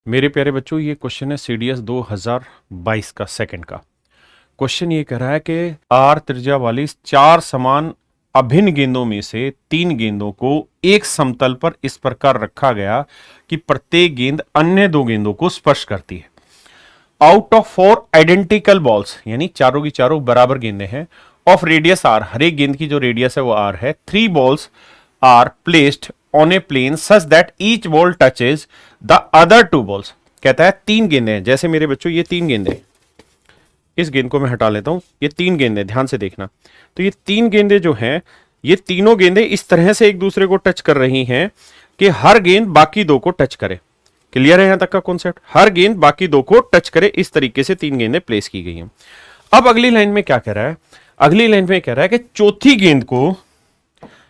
मेरे प्यारे बच्चों, ये क्वेश्चन है सीडीएस 2022 का सेकंड का। क्वेश्चन ये कह रहा है कि आर त्रिज्या वाली चार समान अभिन्न गेंदों में से तीन गेंदों को एक समतल पर इस प्रकार रखा गया कि प्रत्येक गेंद अन्य दो गेंदों को स्पर्श करती है। Out of four identical balls, यानी चारों की चारों बराबर गेंदें हैं, ऑफ रेडियस आर, हर एक गेंद की जो रेडियस है वो आर है, three balls are placed on a plane such that each ball touches the other two balls. कहता है तीन गेंदें हैं, जैसे मेरे बच्चों ये तीन गेंदें, इस गेंद को मैं हटा लेता हूं, ये तीन गेंदें, ध्यान से देखना। तो ये तीन गेंदें जो हैं, ये तीनों गेंदें इस तरह से एक दूसरे को टच कर रही हैं कि हर गेंद बाकी दो को टच करे। क्लियर है यहां तक का कॉन्सेप्ट? हर गेंद बाकी दो को टच करे, इस तरीके से तीन गेंदें प्लेस की गई हैं। अब अगली लाइन में क्या कह रहा है? अगली लाइन में कह रहा है कि चौथी गेंद को,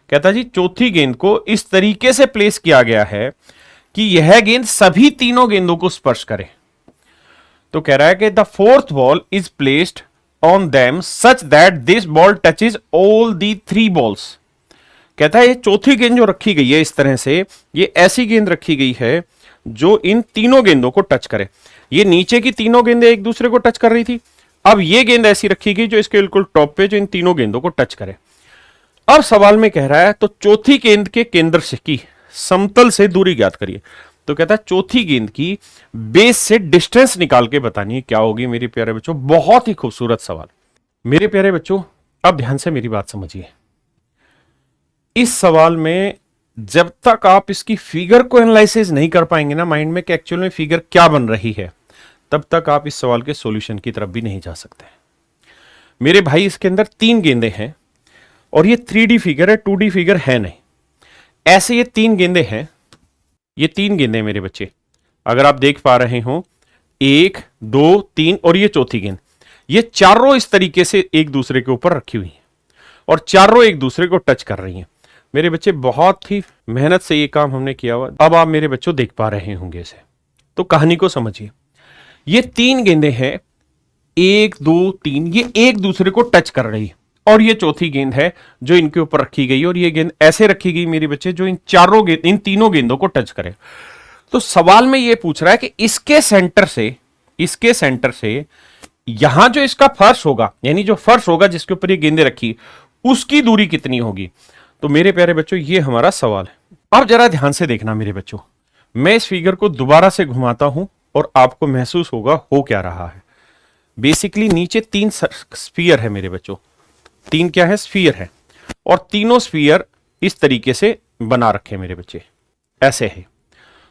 कहता जी चौथी गेंद को इस तरीके से प्लेस किया गया है कि यह गेंद सभी तीनों गेंदों को स्पर्श करे। तो कह रहा है कि the fourth ball is placed on them such that this ball touches all the three balls. कहता है ये चौथी गेंद जो रखी गई है इस तरह से, ये ऐसी गेंद रखी गई है जो इन तीनों गेंदों को टच करे। ये नीचे की तीनों गेंदें एक दूसरे को टच कर रही थी, अब ये गेंद ऐसी रखी गई जो इसके बिल्कुल टॉप पे, जो इन तीनों गेंदों को टच करे। अब सवाल में कह रहा है तो चौथी गेंद के केंद्र से की समतल से दूरी ज्ञात करिए। तो कहता है चौथी गेंद की बेस से डिस्टेंस निकाल के बतानी है, क्या होगी मेरे प्यारे बच्चों? बहुत ही खूबसूरत सवाल। मेरे प्यारे बच्चों, अब ध्यान से मेरी बात समझिए। इस सवाल में जब तक आप इसकी फिगर को एनालिसिस नहीं कर पाएंगे ना माइंड में कि एक्चुअल में फिगर क्या बन रही है, तब तक आप इस सवाल के सॉल्यूशन की तरफ भी नहीं जा सकते। मेरे भाई, इसके अंदर तीन गेंदें हैं और ये 3D फिगर है, 2D फिगर है नहीं। ऐसे ये तीन गेंदें हैं, ये तीन गेंदें मेरे बच्चे, अगर आप देख पा रहे हो, एक दो तीन और ये चौथी गेंद, ये चारों इस तरीके से एक दूसरे के ऊपर रखी हुई हैं और चारों एक दूसरे को टच कर रही हैं। मेरे बच्चे, बहुत ही मेहनत से ये काम हमने किया हुआ। अब आप मेरे बच्चों देख पा रहे होंगे इसे, तो कहानी को समझिए। ये तीन गेंदें हैं, एक दो तीन, ये एक दूसरे को टच कर रही है और ये चौथी गेंद है जो इनके ऊपर रखी गई और ये गेंद ऐसे रखी गई मेरे बच्चे जो इन चारों गेंद, इन तीनों गेंदों को टच करे। तो सवाल में ये पूछ रहा है कि इसके सेंटर से यहां जो इसका फर्श होगा, यानी जो फर्श होगा जिसके ऊपर ये गेंदें रखी, उसकी दूरी कितनी होगी? तो मेरे प्यारे बच्चों, ये हमारा सवाल है। अब जरा ध्यान से देखना मेरे बच्चों, मैं इस फिगर को दोबारा से घुमाता हूं और आपको महसूस होगा हो क्या रहा है। बेसिकली नीचे तीन स्फीयर है मेरे बच्चों, तीन क्या है? स्फीयर है, और तीनों स्फीयर इस तरीके से बना रखे मेरे बच्चे, ऐसे है।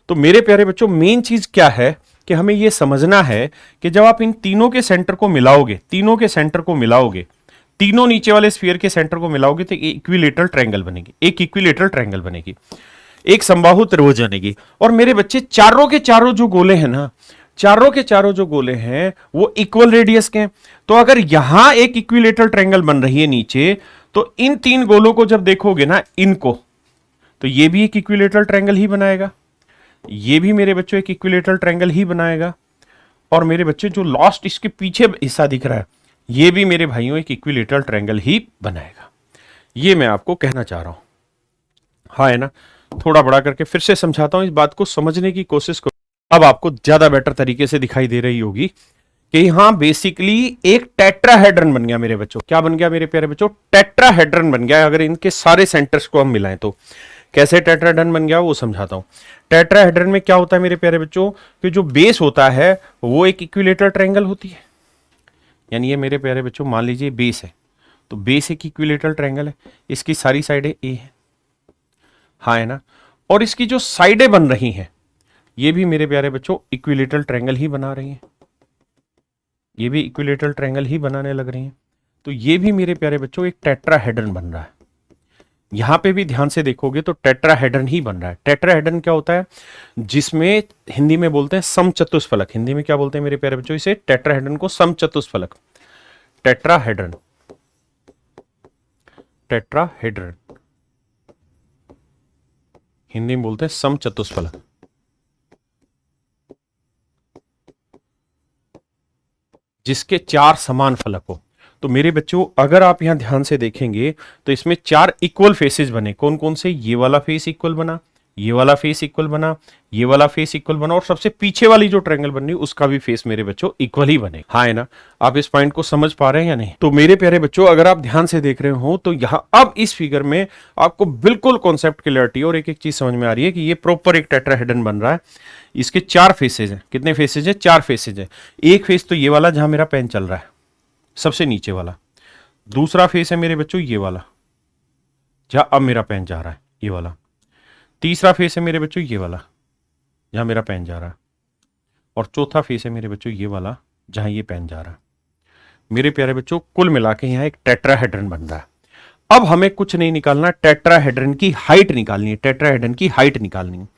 तो मेरे प्यारे बच्चों, मेन चीज क्या है कि हमें यह समझना है कि जब आप इन तीनों के सेंटर को मिलाओगे, तीनों नीचे वाले स्फीयर के सेंटर को मिलाओगे तो इक्विलेटरल ट्रायंगल बनेगी, एक समबाहु त्रिभुज बनेगी। और मेरे बच्चे, चारों के चारों जो गोले हैं ना, चारों के चारों जो गोले हैं वो इक्वल रेडियस के हैं। तो अगर यहां एक इक्विलेटरल ट्रायंगल बन रही है नीचे, तो इन तीन गोलों को जब देखोगे ना, इनको, तो ये भी एक इक्विलेटरल ट्रायंगल ही बनाएगा, ये भी मेरे बच्चों एक इक्विलेटरल ट्रायंगल ही बनाएगा, और मेरे बच्चे जो लास्ट इसके पीछे हिस्सा दिख रहा है, ये भी मेरे भाइयों एक इक्विलेटरल ट्रायंगल ही बनाएगा। ये मैं आपको कहना चाह रहा हूं, हाँ है ना? थोड़ा बड़ा करके फिर से समझाता हूं, इस बात को समझने की कोशिश करो। अब आपको ज्यादा बेटर तरीके से दिखाई दे रही होगी कि यहां बेसिकली एक टेट्राहेड्रन बन गया मेरे बच्चों। क्या बन गया मेरे प्यारे बच्चों? टेट्राहेड्रन बन गया। अगर इनके सारे सेंटर्स को हम मिलाएं तो कैसे टेट्राहेड्रन बन गया वो समझाता हूं। टेट्राहेड्रन में क्या होता है मेरे प्यारे बच्चों कि जो बेस होता है वो एक इक्विलेटरल ट्रायंगल होती है। यानी ये मेरे प्यारे बच्चों, मान लीजिए बेस है, तो बेस एक इक्विलेटरल ट्रायंगल है, इसकी सारी साइडें ए है, हाँ है ना? और इसकी जो साइडें बन रही हैं, ये भी मेरे प्यारे बच्चों इक्विलेटरल ट्रायंगल ही बना रही हैं, ये भी इक्विलेटरल ट्रायंगल ही बनाने लग रही हैं। तो ये भी मेरे प्यारे बच्चों एक टेट्राहेड्रन बन रहा है। यहां पे भी ध्यान से देखोगे तो टेट्राहेड्रन ही बन रहा है। टेट्राहेड्रन क्या होता है? जिसमें हिंदी में बोलते हैं समचतुष्फलक। हिंदी में क्या बोलते हैं मेरे प्यारे बच्चों? इसे टेट्राहेड्रन को समचतुष्फलक, टेट्राहेड्रन, टेट्राहेड्रन हिंदी में बोलते हैं समचतुष्फलक। जिसके चार समान फलक हो। तो मेरे बच्चों, अगर आप यहां ध्यान से देखेंगे तो इसमें चार इक्वल फेसेस बने। कौन कौन से? ये वाला फेस इक्वल बना, ये वाला फेस इक्वल बना, ये वाला फेस इक्वल बना, और सबसे पीछे वाली जो ट्रायंगल बन रही है उसका भी फेस मेरे बच्चों इक्वल ही बने। हाँ है ना, आप इस पॉइंट को समझ पा रहे हैं या नहीं? तो मेरे प्यारे बच्चों, अगर आप ध्यान से देख रहे हो तो यहाँ अब इस फिगर में आपको बिल्कुल कॉन्सेप्ट क्लियरिटी और एक एक चीज समझ में आ रही है कि ये प्रॉपर एक टेट्राहेड्रन बन रहा है। इसके 4 फेसेज हैं। कितने फेसेज हैं? 4 फेसेज हैं। एक फेस तो ये वाला जहां मेरा पेन चल रहा है, सबसे नीचे वाला। दूसरा फेस है मेरे बच्चों ये वाला, जहां अब मेरा पेन जा रहा है, ये वाला। तीसरा फेस है मेरे बच्चों ये वाला, जहां मेरा पेन जा रहा है। और चौथा फेस है मेरे बच्चों ये वाला, जहां ये पेन जा रहा है। मेरे प्यारे बच्चों, कुल मिला के यहां एक टेट्राहेड्रन बन रहा है। अब हमें कुछ नहीं निकालना, टेट्राहेड्रन की हाइट निकालनी है। टेट्राहेड्रन की हाइट निकालनी है।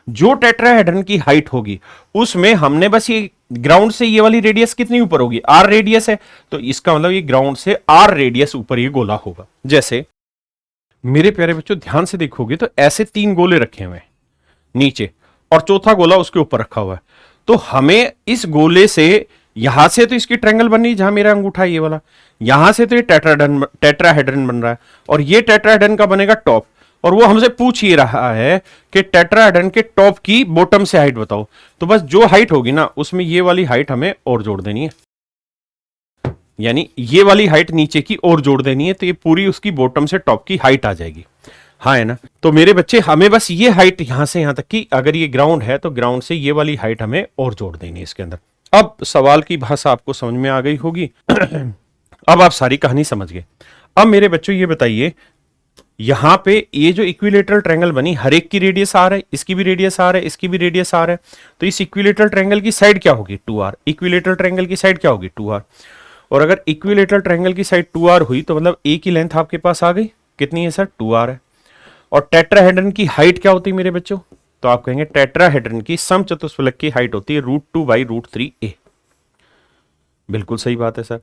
जो टेट्राहेड्रन की हाइट होगी उसमें हमने बस ये ग्राउंड से ये वाली रेडियस कितनी ऊपर होगी? आर रेडियस है, तो इसका मतलब ये ग्राउंड से आर रेडियस ऊपर ये गोला होगा। जैसे मेरे प्यारे बच्चों ध्यान से देखोगे तो ऐसे 3 गोले रखे हुए हैं नीचे, और चौथा गोला उसके ऊपर रखा हुआ है। तो हमें इस गोले से यहां से तो इसकी ट्रायंगल बन रही, जहां मेरा अंगूठा है ये वाला, यहां से तो ये टेट्राहेड्रन बन रहा है, और ये टेट्राहेड्रन का बनेगा टॉप। और वो हमसे पूछ ही रहा है कि टेट्राहेड्रन के टॉप की बॉटम से हाइट बताओ। तो बस जो हाइट होगी ना उसमें ये वाली हाइट हमें और जोड़ देनी है, यानी ये वाली हाइट नीचे की और जोड़ देनी है, तो ये पूरी उसकी बॉटम से टॉप की हाइट आ जाएगी। हाँ है ना? तो मेरे बच्चे, हमें बस ये हाइट यहां से यहां तक की, अगर ये ग्राउंड है तो ग्राउंड से ये वाली हाइट हमें और जोड़ देनी है इसके अंदर। अब सवाल की भाषा आपको समझ में आ गई होगी। अब आप सारी कहानी समझ गए। अब मेरे बच्चों ये बताइए, यहां पे ये जो इक्विलेटरल ट्रायंगल बनी, हर एक की रेडियस आर है, इसकी भी रेडियस आर है, इसकी भी रेडियस आर है। तो इस इक्विलेटरल ट्रायंगल की साइड क्या होगी? 2r। इक्विलेटरल ट्रायंगल की साइड क्या होगी? 2r। और अगर इक्विलेटरल ट्रायंगल की साइड 2r हुई तो मतलब ए की लेंथ आपके पास आ गई। कितनी है सर? 2r है। और टेट्राहेड्रन की हाइट क्या होती है मेरे बच्चों? तो आप कहेंगे टेट्राहेड्रन की समचतुष्फलक की हाइट होती है √2/√3a। बिल्कुल सही बात है सर।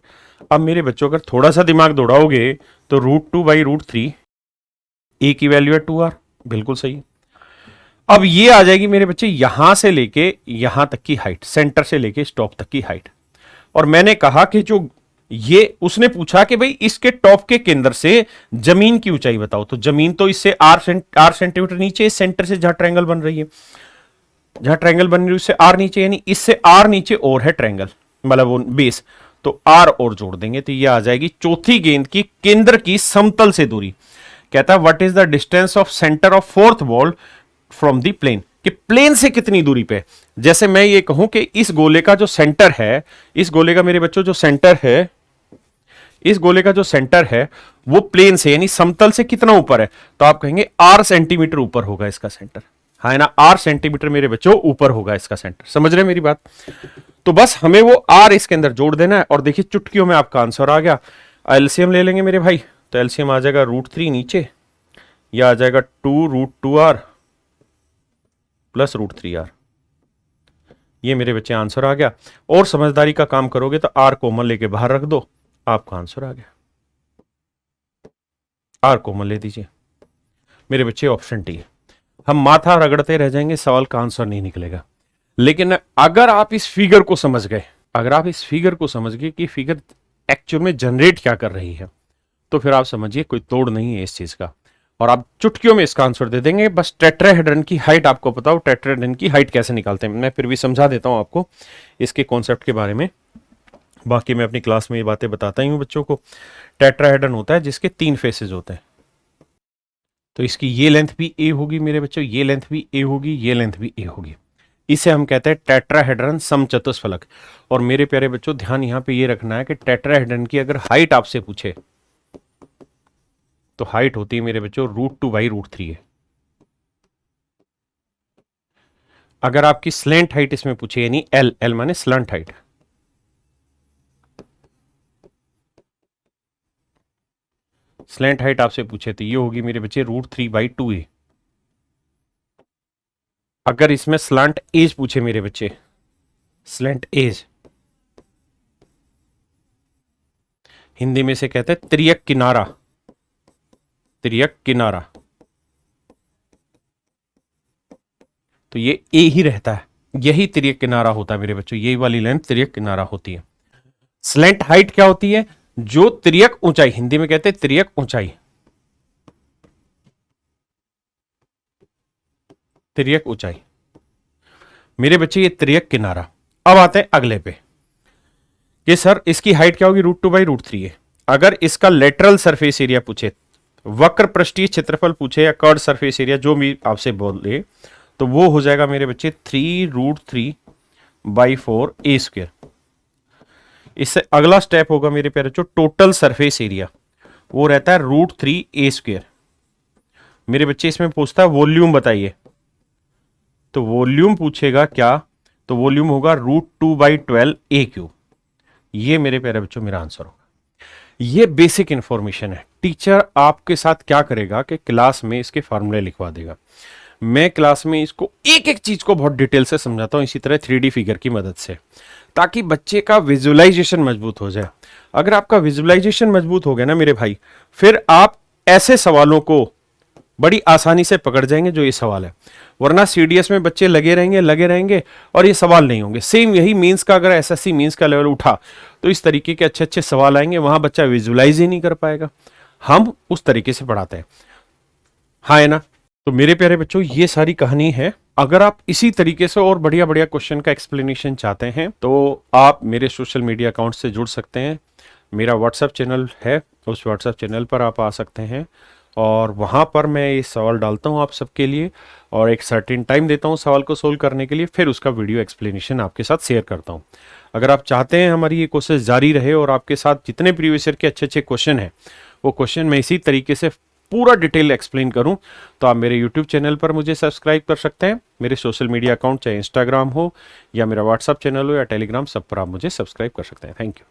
अब मेरे बच्चों, अगर थोड़ा सा दिमाग दौड़ाओगे तो √2/√3, ए की वैल्यू है 2r। बिल्कुल सही। अब ये आ जाएगी मेरे बच्चे यहां से लेके यहां तक की हाइट, सेंटर से लेके स्टॉप तक की हाइट। और मैंने कहा कि जो ये उसने पूछा कि भाई इसके टॉप के केंद्र से जमीन की ऊंचाई बताओ। तो जमीन तो इससे आर सेंटीमीटर नीचे, इस सेंटर से जहां ट्रायंगल बन रही है, जहां ट्रायंगल बन रही है उससे आर नीचे, यानी इससे आर नीचे और है ट्रायंगल, मतलब वो बेस, तो आर और जोड़ देंगे तो ये आ जाएगी चौथी गेंद की केंद्र की समतल से दूरी। कहता है what is the distance of centre of fourth ball from the plane, कि प्लेन से कितनी दूरी पे। जैसे मैं ये कहूं कि इस गोले का जो सेंटर है, इस गोले का मेरे बच्चों जो सेंटर है, इस गोले का जो सेंटर है वो प्लेन से यानी समतल से कितना ऊपर है, तो आप कहेंगे आर सेंटीमीटर ऊपर होगा इसका सेंटर। हाँ है ना, आर सेंटीमीटर मेरे बच्चों ऊपर होगा इसका सेंटर। समझ रहे मेरी बात? तो बस हमें वो आर इसके अंदर जोड़ देना है, और देखिए चुटकियों में आपका आंसर आ गया। एलसीएम ले लेंगे मेरे भाई, तो एलसीएम आ जाएगा √3 नीचे, यह आ जाएगा 2√2r प्लस √3r। ये मेरे बच्चे आंसर आ गया। और समझदारी का काम करोगे तो आर कॉमन लेके बाहर रख दो, आपका आंसर आ गया। आर कॉमन ले दीजिए मेरे बच्चे, ऑप्शन टी है। हम माथा रगड़ते रह जाएंगे, सवाल का आंसर नहीं निकलेगा। लेकिन अगर आप इस फिगर को समझ गए, अगर आप इस फिगर को समझ गए कि फिगर एक्चुअल में जनरेट क्या कर रही है, तो फिर आप समझिए कोई तोड़ नहीं है इस चीज का, और आप चुटकियों में इसका आंसर दे देंगे। बस टेट्राहेड्रन की हाइट आपको बताओ, टेट्राहेड्रन की हाइट कैसे निकालते हैं, मैं फिर भी समझा देता हूं आपको इसके कॉन्सेप्ट के बारे में। बाकी मैं अपनी क्लास में ये बातें बताता ही हूं बच्चों को। टेट्राहेड्रन होता है जिसके 3 फेसेस होते हैं, तो इसकी ये लेंथ भी ए होगी मेरे बच्चों, ये लेंथ भी ए होगी, ये लेंथ भी ए होगी। इसे हम कहते हैं टेट्राहेड्रन समचतुष्फलक। और मेरे प्यारे बच्चों ध्यान यहां पे ये रखना है कि टेट्राहेड्रन की अगर हाइट आपसे पूछे तो हाइट होती है मेरे बच्चों √2/√3 है। अगर आपकी स्लेंट हाइट इसमें पूछे, यानी एल, एल माने स्लंट हाइट, स्लेंट हाइट आपसे पूछे तो ये होगी मेरे बच्चे √3/2a। अगर इसमें स्लंट एज पूछे मेरे बच्चे, स्लेंट एज हिंदी में से कहते हैं त्रियक किनारा, त्रियक किनारा, तो ये ए ही रहता है, यही त्रियक किनारा होता है मेरे बच्चों, यही वाली लेंथ त्रियक किनारा होती है। स्लेंट हाइट क्या होती है? जो त्रियक ऊंचाई, हिंदी में कहते हैं त्रियक ऊंचाई, तिर्यक ऊंचाई। मेरे बच्चे ये तिर्यक किनारा। अब आते हैं अगले पे कि सर इसकी हाइट क्या होगी, √2/√3 है। अगर इसका लेटरल सरफेस एरिया पूछे, वक्र पृष्ठीय क्षेत्रफल पूछे या कर्ड सरफेस एरिया जो भी आपसे बोले, तो वो हो जाएगा मेरे बच्चे 3√3/4 A²। इससे अगला स्टेप होगा मेरे प्यारे बच्चों टोटल सरफेस एरिया, वो रहता है √3A²। मेरे बच्चे इसमें पूछता है वॉल्यूम बताइए, तो वॉल्यूम पूछेगा क्या, तो वॉल्यूम होगा √2/12A³। ये मेरे प्यारे बच्चों मेरा आंसर होगा। ये बेसिक इंफॉर्मेशन है। टीचर आपके साथ क्या करेगा कि क्लास में इसके फॉर्मूले लिखवा देगा। मैं क्लास में इसको एक एक चीज को बहुत डिटेल से समझाता हूं, इसी तरह 3D फिगर की मदद से, ताकि बच्चे का विजुअलाइजेशन मजबूत हो जाए। अगर आपका विजुअलाइजेशन मजबूत हो गया ना मेरे भाई, फिर आप ऐसे सवालों को बड़ी आसानी से पकड़ जाएंगे जो ये सवाल है। वरना सीडीएस में बच्चे लगे रहेंगे और ये सवाल नहीं होंगे। सेम यही मेंस का, अगर एसएससी मेंस का लेवल उठा तो इस तरीके के अच्छे अच्छे सवाल आएंगे, वहां बच्चा विजुअलाइज ही नहीं कर पाएगा। हम उस तरीके से पढ़ाते हैं, हाँ है ना। तो मेरे प्यारे बच्चों ये सारी कहानी है। अगर आप इसी तरीके से और बढ़िया बढ़िया क्वेश्चन का एक्सप्लेनेशन चाहते हैं तो आप मेरे सोशल मीडिया अकाउंट से जुड़ सकते हैं। मेरा व्हाट्सएप चैनल है, उस व्हाट्सएप चैनल पर आप आ सकते हैं और वहाँ पर मैं ये सवाल डालता हूँ आप सबके लिए और एक सर्टेन टाइम देता हूँ सवाल को सोल्व करने के लिए, फिर उसका वीडियो एक्सप्लेनेशन आपके साथ शेयर करता हूँ। अगर आप चाहते हैं हमारी ये कोशिश जारी रहे और आपके साथ जितने प्रीवियस ईयर के अच्छे अच्छे क्वेश्चन हैं वो क्वेश्चन मैं इसी तरीके से पूरा डिटेल एक्सप्लेन करूं, तो आप मेरे यूट्यूब चैनल पर मुझे सब्सक्राइब कर सकते हैं। मेरे सोशल मीडिया अकाउंट चाहे इंस्टाग्राम हो या मेरा व्हाट्सएप चैनल हो या टेलीग्राम, सब पर आप मुझे सब्सक्राइब कर सकते हैं। Thank you.